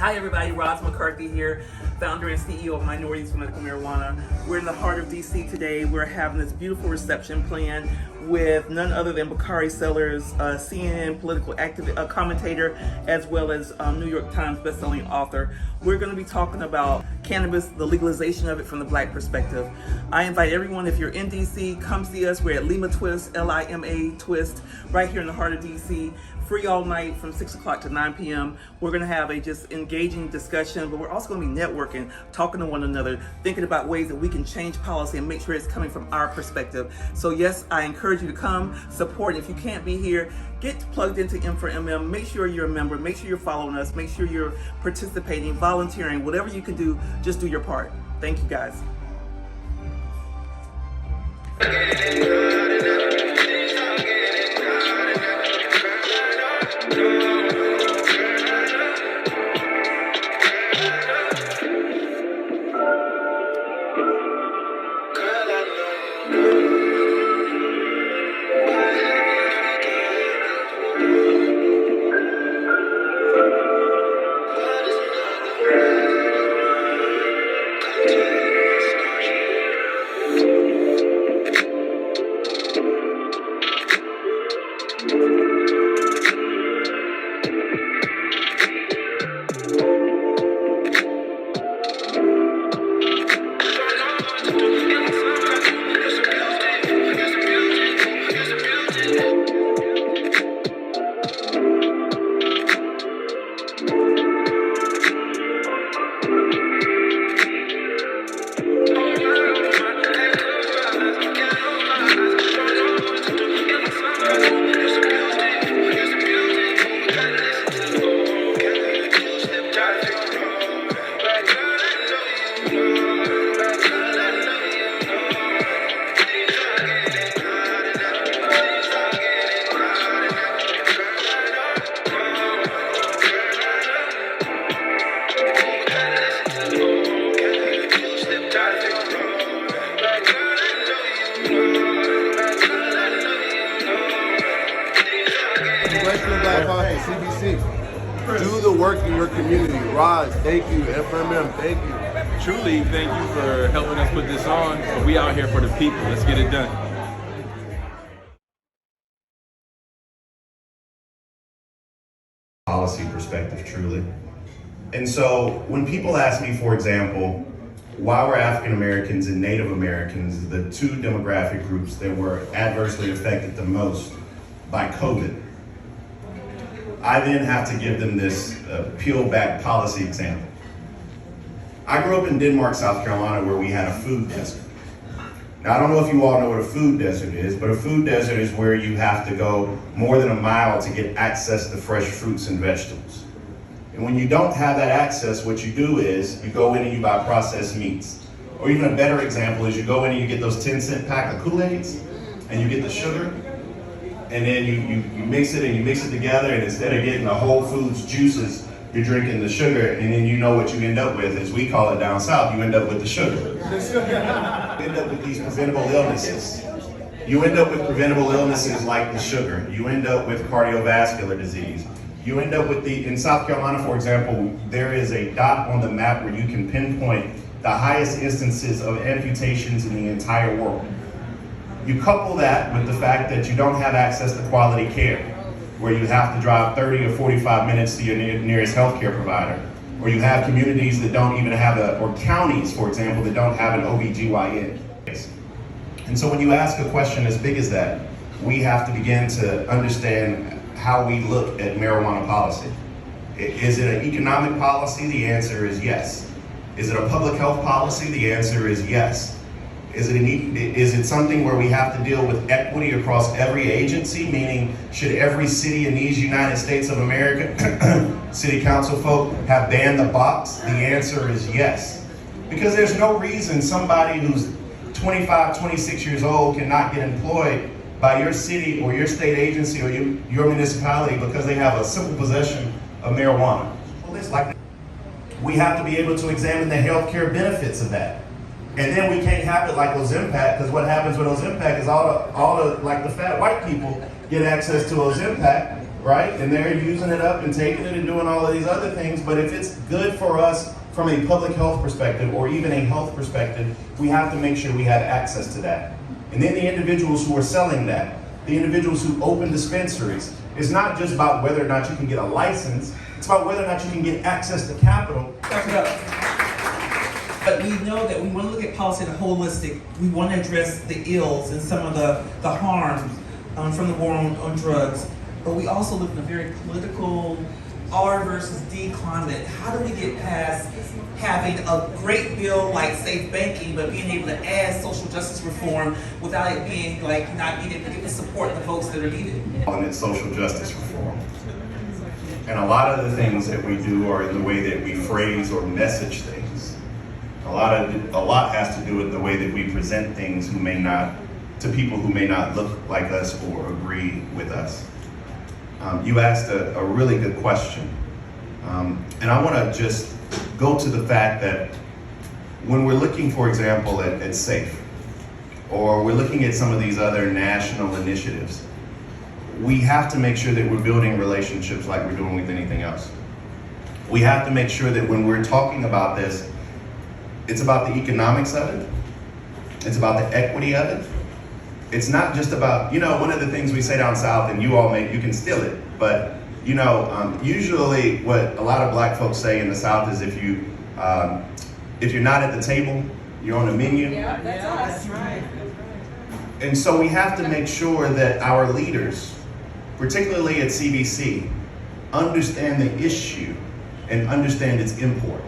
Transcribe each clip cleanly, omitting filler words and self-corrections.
Hi everybody, Roz McCarthy here, founder and CEO of Minorities for Medical Marijuana. We're in the heart of D.C. today. We're having this beautiful reception planned with none other than Bakari Sellers, CNN political commentator, as well as New York Times bestselling author. We're going to be talking about cannabis, the legalization of it from the Black perspective. I invite everyone, if you're in D.C., come see us. We're at Lima Twist, Lima Twist, right here in the heart of D.C. Free all night from 6 o'clock to 9 p.m. We're going to have a just engaging discussion, but we're also going to be networking, talking to one another, thinking about ways that we can change policy and make sure it's coming from our perspective. So yes, I encourage you to come, support. If you can't be here, get plugged into M4MM. Make sure you're a member. Make sure you're following us. Make sure you're participating, volunteering, whatever you can do, just do your part. Thank you guys. Congressional Black, Caucus, CBC. Do the work in your community. Roz, thank you. M4MM, thank you. Truly, thank you for helping us put this on. But we out here for the people. Let's get it done. Policy perspective, truly. And so when people ask me, for example, why were African Americans and Native Americans the two demographic groups that were adversely affected the most by COVID, I then have to give them this peel back policy example. I grew up in Denmark, South Carolina, where we had a food desert. Now, I don't know if you all know what a food desert is, but a food desert is where you have to go more than a mile to get access to fresh fruits and vegetables. And when you don't have that access, what you do is you go in and you buy processed meats. Or even a better example is you go in and you get those 10-cent pack of Kool-Aids and you get the sugar, and then you mix it and you mix it together, and instead of getting the Whole Foods juices, you're drinking the sugar, and then you know what you end up with, as we call it down south, you end up with the sugar. You end up with these preventable illnesses. You end up with preventable illnesses like the sugar. You end up with cardiovascular disease. You end up with in South Carolina, for example, there is a dot on the map where you can pinpoint the highest instances of amputations in the entire world. You couple that with the fact that you don't have access to quality care, where you have to drive 30 or 45 minutes to your nearest healthcare provider, or you have communities that don't even have or counties, for example, that don't have an OBGYN. And so when you ask a question as big as that, we have to begin to understand how we look at marijuana policy. Is it an economic policy? The answer is yes. Is it a public health policy? The answer is yes. Is it something where we have to deal with equity across every agency? Meaning, should every city in these United States of America, city council folk, have banned the box? The answer is yes. Because there's no reason somebody who's 25, 26 years old cannot get employed by your city or your state agency or your municipality because they have a simple possession of marijuana. We have to be able to examine the healthcare benefits of that. And then we can't have it like Ozempic, because what happens with Ozempic is all the like the fat white people get access to Ozempic, right? And they're using it up and taking it and doing all of these other things. But if it's good for us from a public health perspective or even a health perspective, we have to make sure we have access to that. And then the individuals who are selling that, the individuals who open dispensaries, it's not just about whether or not you can get a license, it's about whether or not you can get access to capital. But we know that we want to look at policy in a holistic. We want to address the ills and some of the harms from the war on drugs. But we also live in a very political R versus D climate. How do we get past having a great bill like safe banking, but being able to add social justice reform without it being like not being able to get the support and the votes that are needed? And it's social justice reform. And a lot of the things that we do are in the way that we phrase or message things. A lot has to do with the way that we present things to people who may not look like us or agree with us. You asked a really good question. And I want to just go to the fact that when we're looking, for example, at SAFE, or we're looking at some of these other national initiatives, we have to make sure that we're building relationships like we're doing with anything else. We have to make sure that when we're talking about this, it's about the economics of it, it's about the equity of it. It's not just about, one of the things we say down south, and you can steal it, but usually what a lot of black folks say in the South is if you're not at the table, you're on the menu. Yeah, that's right. And so we have to make sure that our leaders, particularly at CBC, understand the issue and understand its import.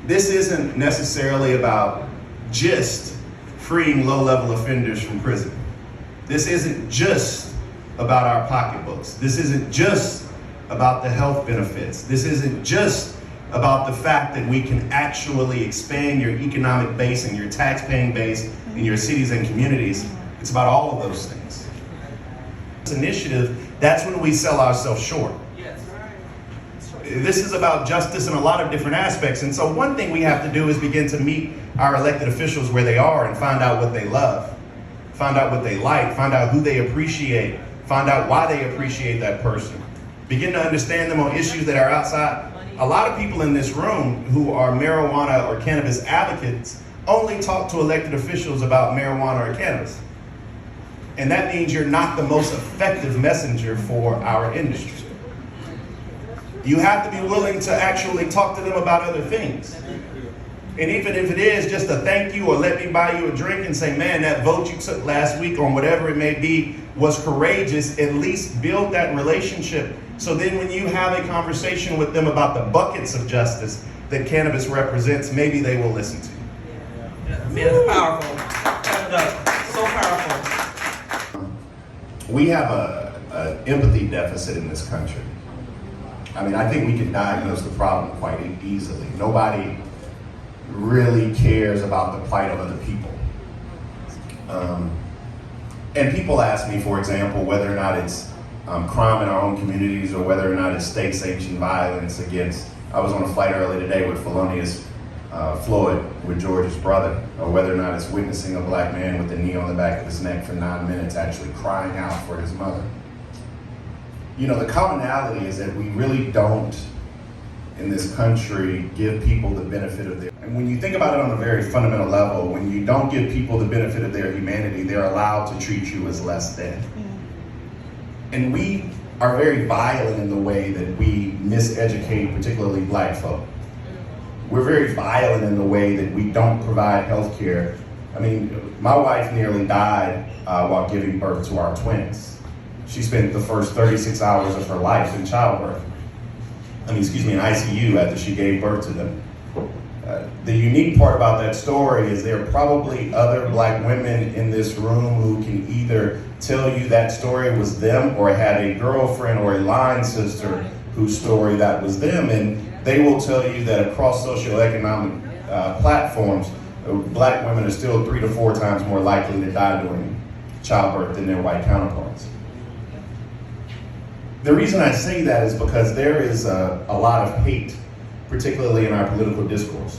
This isn't necessarily about just freeing low-level offenders from prison. This isn't just about our pocketbooks. This isn't just about the health benefits. This isn't just about the fact that we can actually expand your economic base and your tax-paying base in your cities and communities. It's about all of those things. This initiative, that's when we sell ourselves short. This is about justice in a lot of different aspects. And so one thing we have to do is begin to meet our elected officials where they are and find out what they love, find out what they like, find out who they appreciate, find out why they appreciate that person. Begin to understand them on issues that are outside. A lot of people in this room who are marijuana or cannabis advocates only talk to elected officials about marijuana or cannabis. And that means you're not the most effective messenger for our industry. You have to be willing to actually talk to them about other things. And even if it is just a thank you or let me buy you a drink and say, man, that vote you took last week on whatever it may be was courageous, at least build that relationship. So then when you have a conversation with them about the buckets of justice that cannabis represents, maybe they will listen to you. Man, it's powerful. So powerful. We have an empathy deficit in this country. I mean, I think we can diagnose the problem quite easily. Nobody really cares about the plight of other people. And people ask me, for example, whether or not it's crime in our own communities or whether or not it's state-sanctioned violence against, I was on a flight early today with felonious Floyd, with George's brother, or whether or not it's witnessing a black man with a knee on the back of his neck for 9 minutes actually crying out for his mother. The commonality is that we really don't, in this country, give people the benefit of their, and when you think about it on a very fundamental level, when you don't give people the benefit of their humanity, they're allowed to treat you as less than. And we are very violent in the way that we miseducate, particularly black folk. We're very violent in the way that we don't provide health care. I mean, my wife nearly died while giving birth to our twins. She spent the first 36 hours of her life in childbirth. in ICU after she gave birth to them. The unique part about that story is there are probably other black women in this room who can either tell you that story was them or had a girlfriend or a line sister whose story that was them, and they will tell you that across socioeconomic platforms, black women are still 3 to 4 times more likely to die during childbirth than their white counterparts. The reason I say that is because there is a lot of hate, particularly in our political discourse.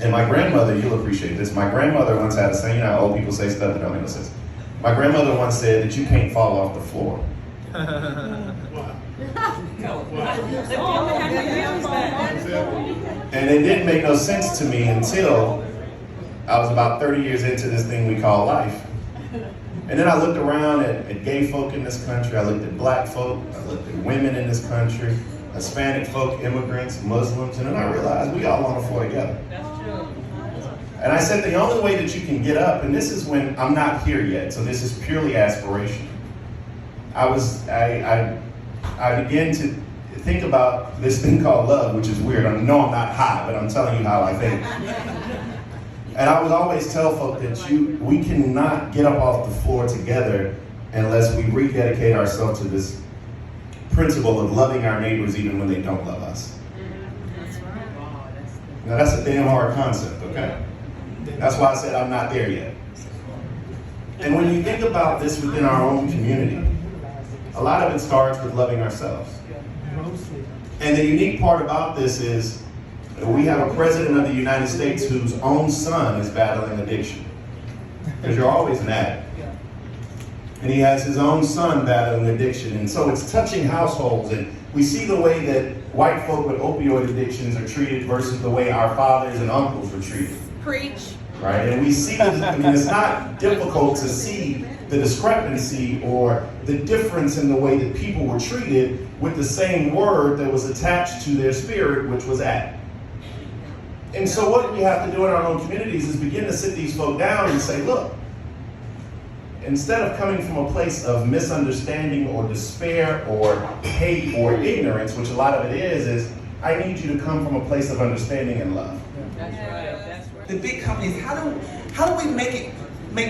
And my grandmother, you'll appreciate this, my grandmother once had a saying, old people say stuff that don't make no sense. My grandmother once said that you can't fall off the floor. And it didn't make no sense to me until I was about 30 years into this thing we call life. And then I looked around at gay folk in this country, I looked at black folk, I looked at women in this country, Hispanic folk, immigrants, Muslims, and then I realized we all on the floor together. That's true. And I said the only way that you can get up, and this is when I'm not here yet, so this is purely aspiration. I began to think about this thing called love, which is weird. I know I'm not high, but I'm telling you how I think. And I would always tell folk that we cannot get up off the floor together unless we rededicate ourselves to this principle of loving our neighbors even when they don't love us. That's right. Now that's a damn hard concept, okay? That's why I said I'm not there yet. And when you think about this within our own community, a lot of it starts with loving ourselves. And the unique part about this is we have a president of the United States whose own son is battling addiction. Because you're always an addict. And he has his own son battling addiction. And so it's touching households. And we see the way that white folk with opioid addictions are treated versus the way our fathers and uncles were treated. Preach. Right? And we see this, I mean, it's not difficult to see the discrepancy or the difference in the way that people were treated with the same word that was attached to their spirit, which was addict. And so what we have to do in our own communities is begin to sit these folk down and say, look, instead of coming from a place of misunderstanding or despair or hate or ignorance, which a lot of it is I need you to come from a place of understanding and love. That's right. That's right. The big companies, how do we make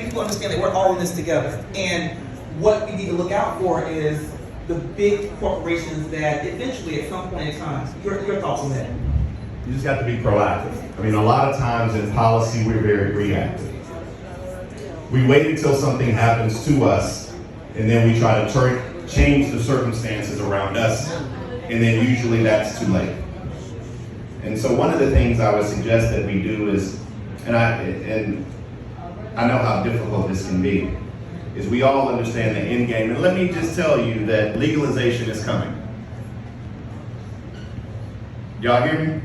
people understand that we're all in this together? And what we need to look out for is the big corporations that eventually, at some point in time, your thoughts on that? You just got to be proactive. I mean, a lot of times in policy, we're very reactive. We wait until something happens to us, and then we try to change the circumstances around us, and then usually that's too late. And so one of the things I would suggest that we do is, and I know how difficult this can be, is we all understand the end game. And let me just tell you that legalization is coming. Y'all hear me?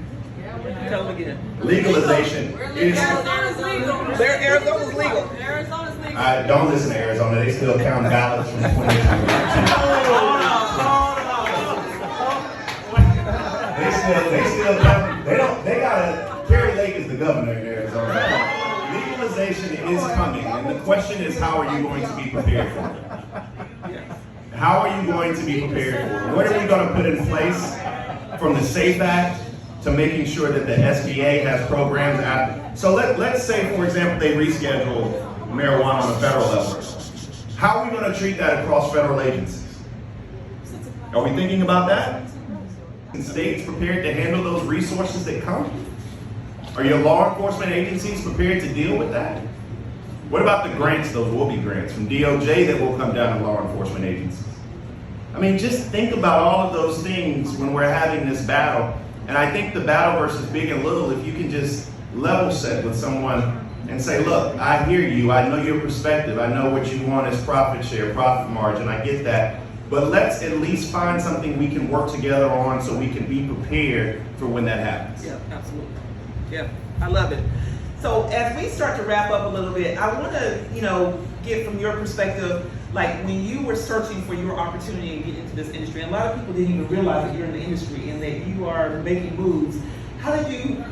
Tell them again. Legalization is. Arizona's legal. Arizona's legal. Arizona's legal. I don't listen to Arizona. They still count ballots from 2020. They still count. They got Kerry Lake is the governor in Arizona. Legalization is coming, and the question is, how are you going to be prepared for it? How are you going to be prepared for it? What are we going to put in place from the SAFE Act to making sure that the SBA has programs after? So let's say, for example, they reschedule marijuana on a federal level. How are we going to treat that across federal agencies? Are we thinking about that? Are states prepared to handle those resources that come? Are your law enforcement agencies prepared to deal with that? What about the grants, those will be grants from DOJ that will come down to law enforcement agencies? I mean, just think about all of those things when we're having this battle. And I think the battle versus big and little, if you can just level set with someone and say, look, I hear you, I know your perspective, I know what you want is profit share, profit margin, I get that. But let's at least find something we can work together on so we can be prepared for when that happens. Yeah, absolutely. Yeah, I love it. So as we start to wrap up a little bit, I want to, get from your perspective, like when you were searching for your opportunity to get into this industry, and a lot of people didn't even realize that you're in the industry and that you are making moves. How did you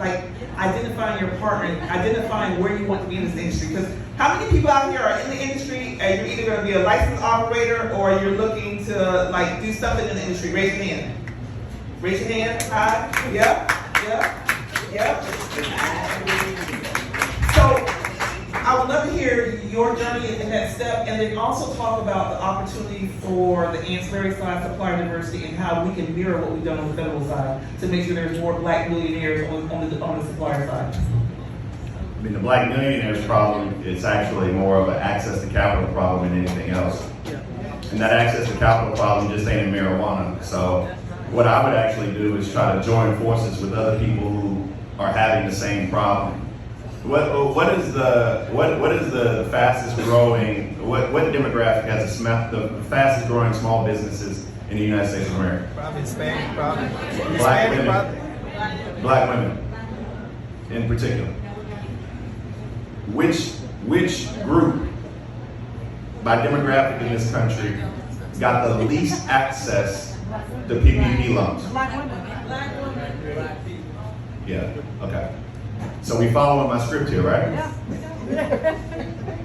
identifying your partner, identifying where you want to be in this industry? Because how many people out here are in the industry and you're either going to be a licensed operator or you're looking to do something in the industry? Raise your hand. Raise your hand. Hi. Yep. So I would love to hear your journey in that step, and then also talk about the opportunity for the ancillary side, supplier diversity, and how we can mirror what we've done on the federal side to make sure there's more black millionaires on the supplier side. I mean, the black millionaires problem is actually more of an access to capital problem than anything else. Yeah. And that access to capital problem just ain't in marijuana. So what I would actually do is try to join forces with other people who are having the same problem. What is the fastest growing? What demographic has the fastest growing small businesses in the United States of America? Probably Hispanic, probably. Black Hispanic, women. probably. Black women, in particular. Which group by demographic in this country got the least access to PPP loans? Black women. Yeah. Okay. So we following my script here, right? Yeah.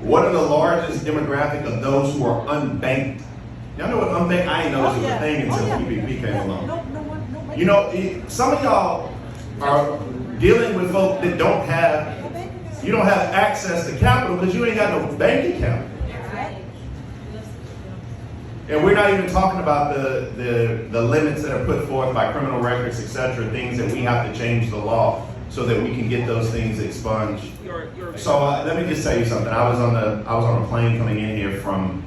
What are the largest demographic of those who are unbanked? Y'all know what unbanked? I didn't know this was a thing until PPP came along. You know, some of y'all are dealing with folk that don't have access to capital because you ain't got no bank account. And we're not even talking about the limits that are put forth by criminal records, etc., things that we have to change the law so that we can get those things expunged. So let me just tell you something. I was on a plane coming in here from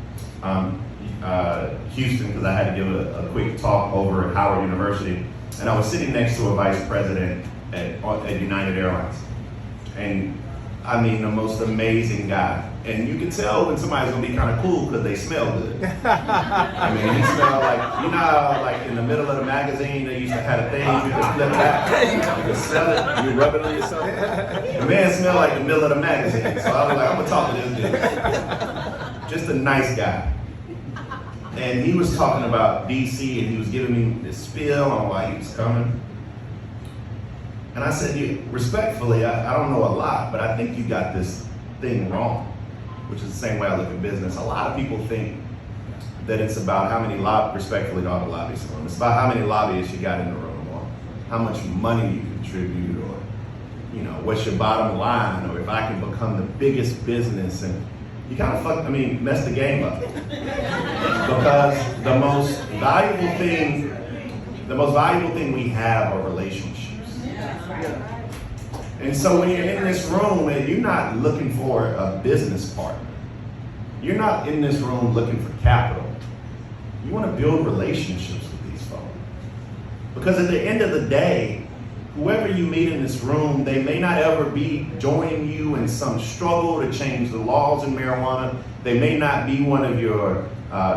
Houston because I had to give a quick talk over at Howard University, and I was sitting next to a vice president at United Airlines, and I mean the most amazing guy. And you can tell when somebody's gonna be kind of cool because they smell good. I mean, he smelled like, you know how like in the middle of the magazine they used to have a thing you could flip back, you could smell it, you rub it on yourself. The man smelled like the middle of the magazine, so I was like, I'm gonna talk to this dude. Just a nice guy. And he was talking about D.C. and he was giving me this spiel on why he was coming. And I said, respectfully, I don't know a lot, but I think you got this thing wrong, which is the same way I look at business. A lot of people think that it's about how many respectfully to all the lobbyists in the room. It's about how many lobbyists you got in the room, or how much money you contribute, or what's your bottom line, or if I can become the biggest business. And you kind of mess the game up. Because the most valuable thing we have are relationships. And so when you're in this room and you're not looking for a business partner, you're not in this room looking for capital. You want to build relationships with these folks. Because at the end of the day, whoever you meet in this room, they may not ever be joining you in some struggle to change the laws in marijuana. They may not be one of your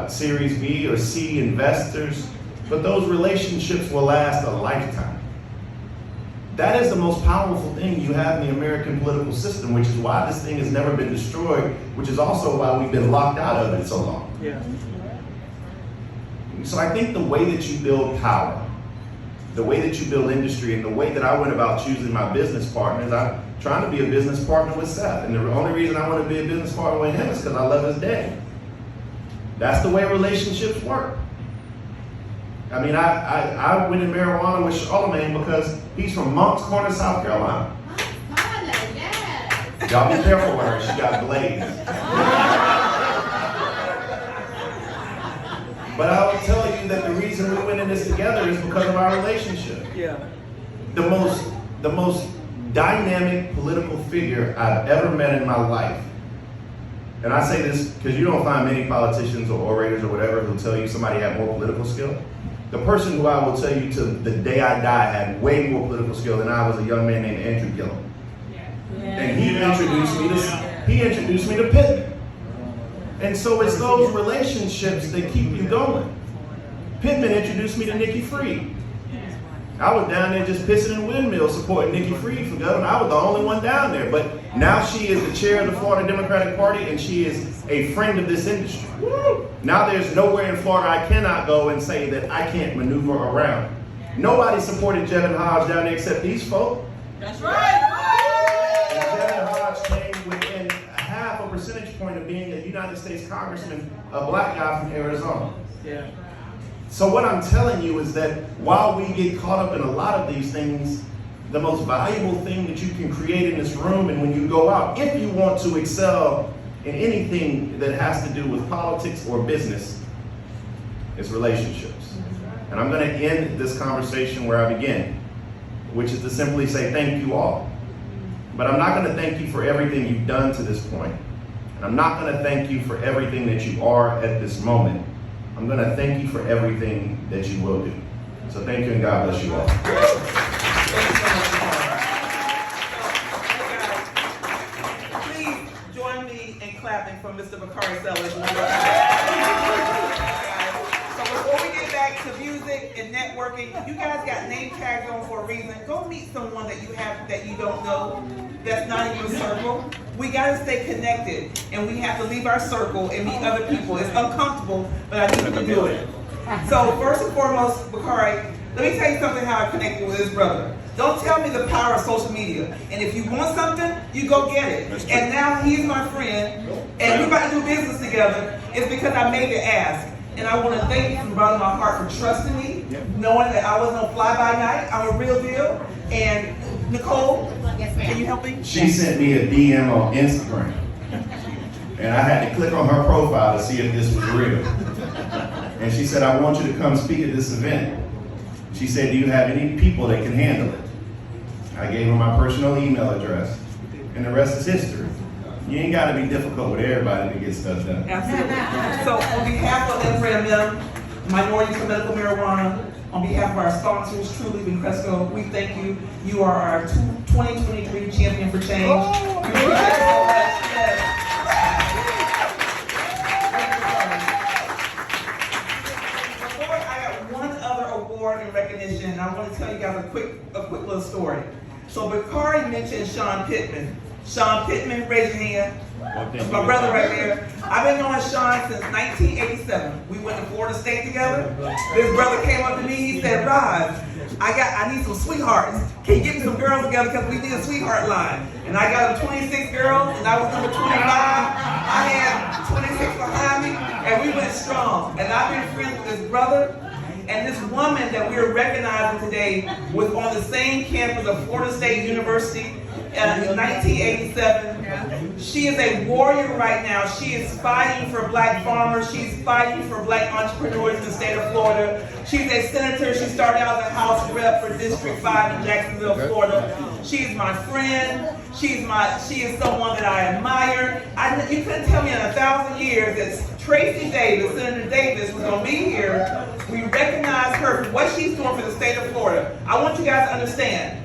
Series B or C investors, but those relationships will last a lifetime. That is the most powerful thing you have in the American political system, which is why this thing has never been destroyed, which is also why we've been locked out of it so long. Yeah. So I think the way that you build power, the way that you build industry, and the way that I went about choosing my business partners, I'm trying to be a business partner with Seth. And the only reason I want to be a business partner with him is because I love his dad. That's the way relationships work. I mean, I went in marijuana with Charlamagne because he's from Moncks Corner, South Carolina. Yes. Y'all be careful with her, she got blades. But I will tell you that the reason we went in this together is because of our relationship. Yeah. The most dynamic political figure I've ever met in my life. And I say this because you don't find many politicians or orators or whatever who'll tell you somebody had more political skill. The person who I will tell you to the day I die had way more political skill than I was a young man named Andrew Gillum. And he introduced me to Pittman. And so it's those relationships that keep you going. Pittman introduced me to Nikki Fried. I was down there just pissing in windmills supporting Nikki Fried for governor. I was the only one down there. But now she is the chair of the Florida Democratic Party, and she is a friend of this industry. Now there's nowhere in Florida I cannot go and say that I can't maneuver around. Nobody supported Jevin Hodge down there except these folk. That's right. And Jevin Hodge came within a half a percentage point of being a United States congressman, a black guy from Arizona. Yeah. So what I'm telling you is that while we get caught up in a lot of these things, the most valuable thing that you can create in this room, and when you go out, if you want to excel in anything that has to do with politics or business, is relationships. And I'm going to end this conversation where I began, which is to simply say thank you all. But I'm not going to thank you for everything you've done to this point. And I'm not going to thank you for everything that you are at this moment. I'm going to thank you for everything that you will do. So thank you, and God bless you all. patent from Mr. Bakari Sellers. So before we get back to music and networking, you guys got name tags on for a reason. Go meet someone that you have that you don't know, that's not in your circle. We gotta stay connected, and we have to leave our circle and meet other people. It's uncomfortable, but I need to do it. So first and foremost, Bakari, let me tell you something how I connected with his brother. Don't tell me the power of social media. And if you want something, you go get it. And now he's my friend, and we're about to do business together. It's because I made the ask. And I want to thank you from the bottom of my heart for trusting me, knowing that I wasn't no fly-by-night. I'm a real deal. And Nicole, can you help me? She sent me a DM on Instagram. And I had to click on her profile to see if this was real. And she said, I want you to come speak at this event. She said, do you have any people that can handle it? I gave her my personal email address, and the rest is history. You ain't got to be difficult with everybody to get stuff done. Absolutely. So on behalf of M4MM's, Minorities for Medical Marijuana, on behalf of our sponsors, Truly and Cresco, we thank you. You are our 2023 champion for change. We appreciate you so much. Yes. And recognition, and I want to tell you guys a quick little story. So Bakari mentioned Sean Pittman. Sean Pittman, raise your hand. That's my brother right there. I've been knowing Sean since 1987. We went to Florida State together. This brother came up to me, he said, Roz, I need some sweethearts. Can you get me some girls together because we need a sweetheart line? And I got him 26 girls, and I was number 25. I had 26 behind me, and we went strong. And I've been friends with this brother. And this woman that we are recognizing today was on the same campus of Florida State University in 1987. She is a warrior right now. She is fighting for black farmers. She's fighting for black entrepreneurs in the state of Florida. She's a senator. She started out as a House rep for District 5 in Jacksonville, Florida. She's my friend. She is someone that I admire. You couldn't tell me in 1,000 years that Tracie Davis, Senator Davis, was going to be here. We recognize her for what she's doing for the state of Florida. I want you guys to understand.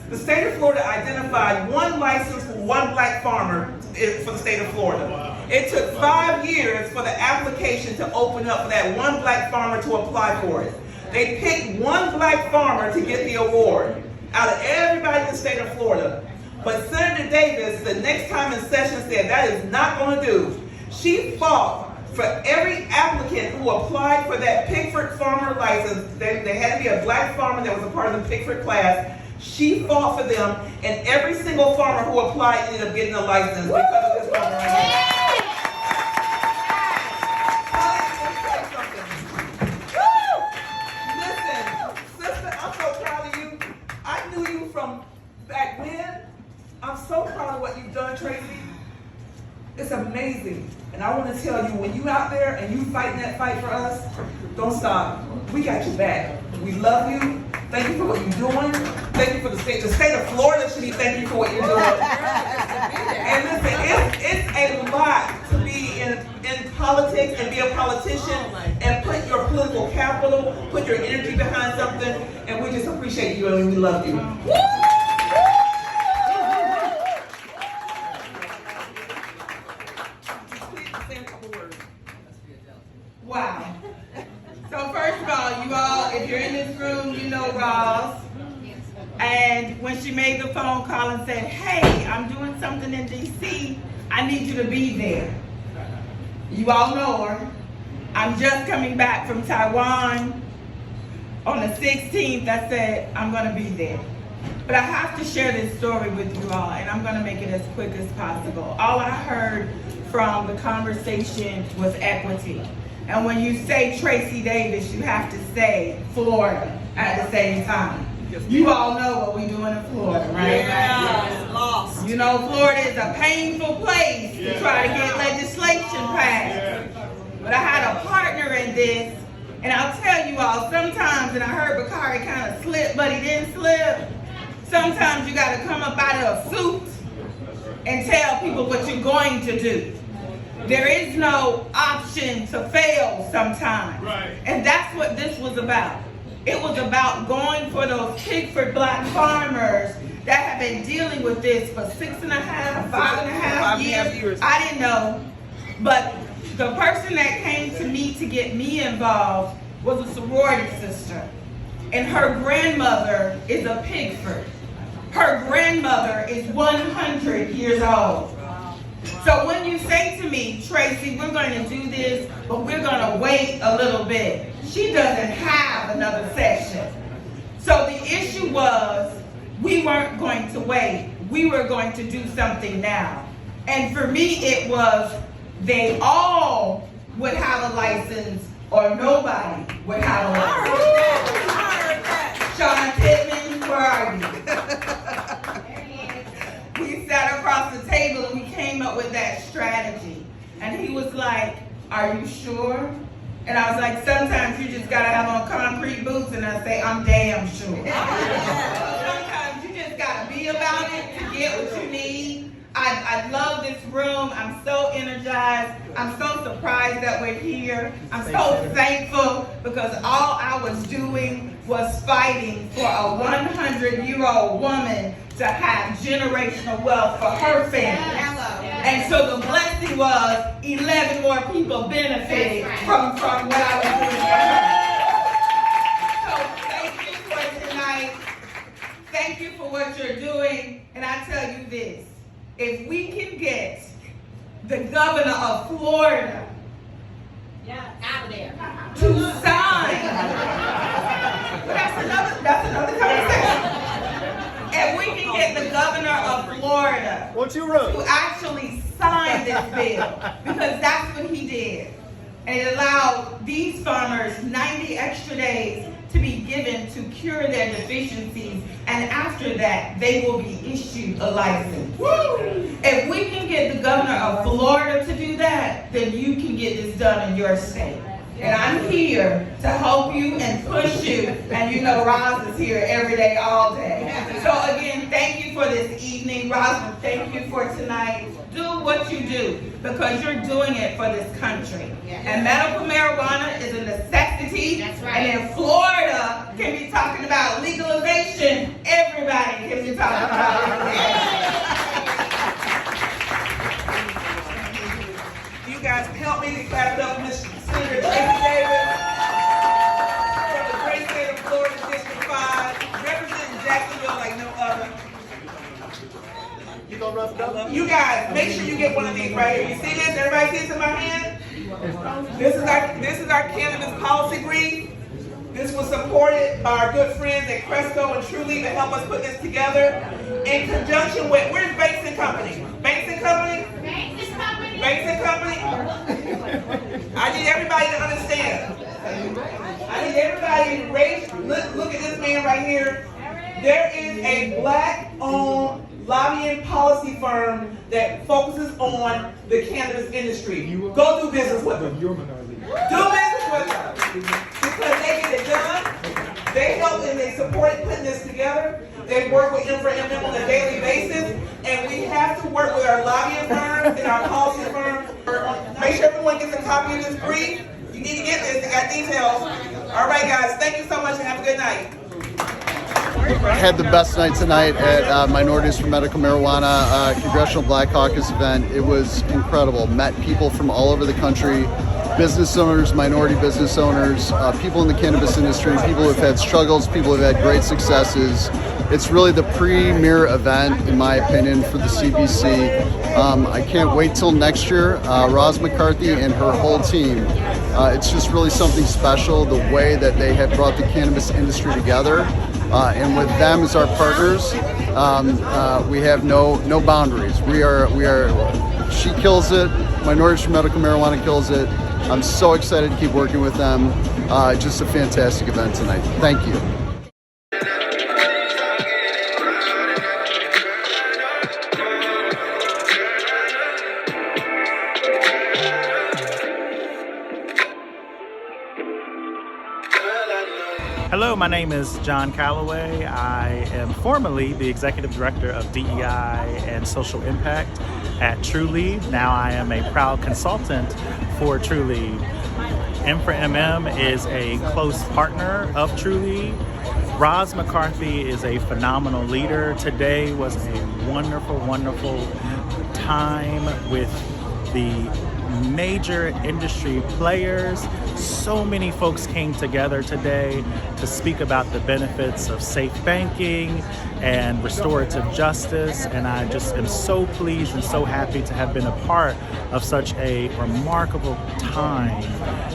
The state of Florida identified one license for one black farmer for the state of Florida. It took 5 years for the application to open up for that one black farmer to apply for it. They picked one black farmer to get the award out of everybody in the state of Florida. But Senator Davis, the next time in session, said that is not going to do. She fought for every applicant who applied for that Pickford farmer license. They had to be a black farmer that was a part of the Pickford class. She fought for them, and every single farmer who applied ended up getting a license because of this farmer right here. Listen, sister, I'm so proud of you. I knew you from back when. I'm so proud of what you've done, Tracie. It's amazing. And I want to tell you, when you out there and you fighting that fight for us, don't stop. We got your back. We love you. Thank you for what you're doing. Thank you for the state. The state of Florida should be thanking you for what you're doing. And listen, it's a lot to be in politics and be a politician and put your political capital, put your energy behind something, and we just appreciate you and we love you. Wow. So first of all, if you're in this room, you know Roz. And when she made the phone call and said, hey, I'm doing something in D.C., I need you to be there. You all know her. I'm just coming back from Taiwan. On the 16th, I said, I'm gonna be there. But I have to share this story with you all, and I'm gonna make it as quick as possible. All I heard from the conversation was equity. And when you say Tracie Davis, you have to say Florida at the same time. You all know what we doing in Florida, right? Yeah, lost. You know, Florida is a painful place to try to get legislation passed. But I had a partner in this, and I'll tell you all, sometimes, and I heard Bakari kind of slip, but he didn't slip. Sometimes you got to come up out of a suit and tell people what you're going to do. There is no option to fail sometimes. Right. And that's what this was about. It was about going for those Pickford black farmers that have been dealing with this for 6.5, 5.5 years. I didn't know. But the person that came to me to get me involved was a sorority sister. And her grandmother is a Pigford. Her grandmother is 100 years old. So when you say to me, Tracie, we're going to do this, but we're going to wait a little bit, she doesn't have another session. So the issue was, we weren't going to wait. We were going to do something now. And for me, it was, they all would have a license or nobody would have a license. Sean Pittman, where are you? We sat across the table and we came up with that strategy. And he was like, are you sure? And I was like, sometimes you just gotta have on concrete boots. And I say, I'm damn sure. Sometimes you just gotta be about it to get what you need. I love this room. I'm so energized. I'm so surprised that we're here. I'm so thankful because all I was doing was fighting for a 100-year-old woman to have generational wealth for her family. And so the blessing was 11 more people benefited from what I was doing. So thank you for tonight. Thank you for what you're doing. And I tell you this. If we can get the governor of Florida out of there. to sign, that's another conversation. If we can get the governor of Florida to actually sign this bill, because that's what he did. And it allowed these farmers 90 extra days to be given to cure their deficiencies, and after that, they will be issued a license. Woo! If we can get the governor of Florida to do that, then you can get this done in your state. And I'm here to help you and push you, and you know Roz is here every day, all day. So again, thank you for this evening. Roz, thank you for tonight. Do what you do, because you're doing it for this country. And medical marijuana is a necessity. That's right. And if Florida can be talking about legalization, everybody can be talking about it. You guys help me to clap it up for Ms. Senator Tracie Davis from the great state of Florida, District 5, representing Jacksonville like no other. You guys, make sure you get one of these right here. You see this? Everybody see this in my hand? This is our cannabis policy brief. This was supported by our good friends at Cresco and Truly to help us put this together in conjunction with, where's Banks and Company? Banks and Company? Banks and Company? I need everybody to understand. I need everybody to raise, look at this man right here. There is a black-owned lobbying policy firm that focuses on the cannabis industry. Go do business with them. Do business with them. Because they get it done. They help and they support putting this together. They work with M4MM on a daily basis. And we have to work with our lobbying firms and our policy firms. Make sure everyone gets a copy of this brief. You need to get this. They got details. All right, guys. Thank you so much and have a good night. Had the best night tonight at Minorities for Medical Marijuana Congressional Black Caucus event. It was incredible. Met people from all over the country, business owners, minority business owners, people in the cannabis industry, people who have had struggles, people who have had great successes. It's really the premier event, in my opinion, for the CBC. I can't wait till next year. Roz McCarthy and her whole team. It's just really something special, the way that they have brought the cannabis industry together. And with them as our partners, we have no boundaries. She kills it. Minorities for Medical Marijuana kills it. I'm so excited to keep working with them. Just a fantastic event tonight. Thank you. Hello, my name is John Calloway. I am formerly the Executive Director of DEI and Social Impact at Truly. Now I am a proud consultant for Truly. M4MM is a close partner of Truly. Roz McCarthy is a phenomenal leader. Today was a wonderful, wonderful time with the major industry players. So many folks came together today to speak about the benefits of safe banking and restorative justice, and I just am so pleased and so happy to have been a part of such a remarkable time.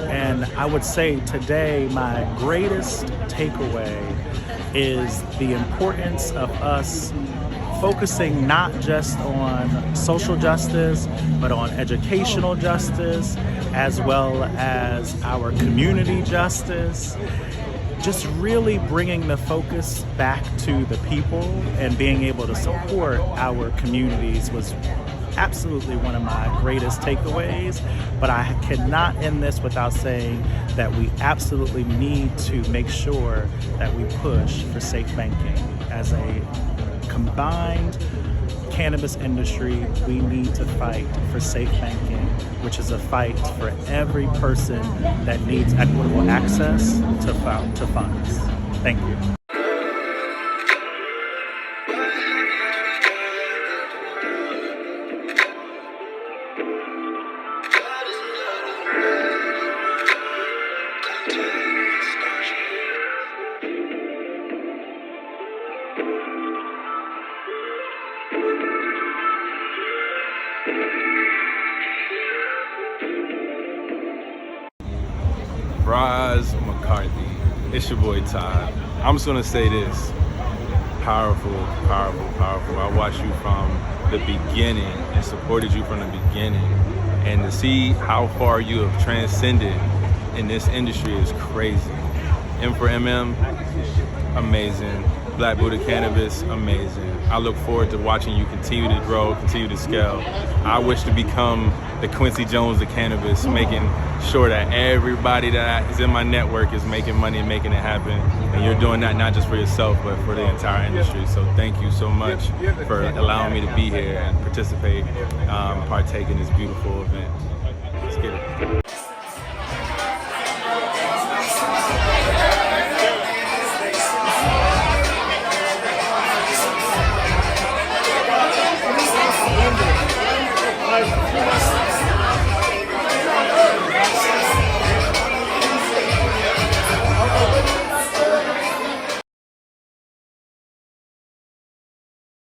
And I would say today my greatest takeaway is the importance of us focusing not just on social justice, but on educational justice, as well as our community justice. Just really bringing the focus back to the people and being able to support our communities was absolutely one of my greatest takeaways. But I cannot end this without saying that we absolutely need to make sure that we push for safe banking. As a combined cannabis industry, we need to fight for safe banking, which is a fight for every person that needs equitable access to funds. Thank you. Roz McCarthy, it's your boy Todd. I'm just gonna say this: powerful, powerful, powerful. I watched you from the beginning and supported you from the beginning, and to see how far you have transcended in this industry is crazy. M4MM, amazing. Black Buddha Cannabis, amazing. I look forward to watching you continue to grow, continue to scale. I wish to become the Quincy Jones of cannabis, making sure that everybody that is in my network is making money and making it happen. And you're doing that not just for yourself, but for the entire industry. So thank you so much for allowing me to be here and participate, partake in this beautiful event.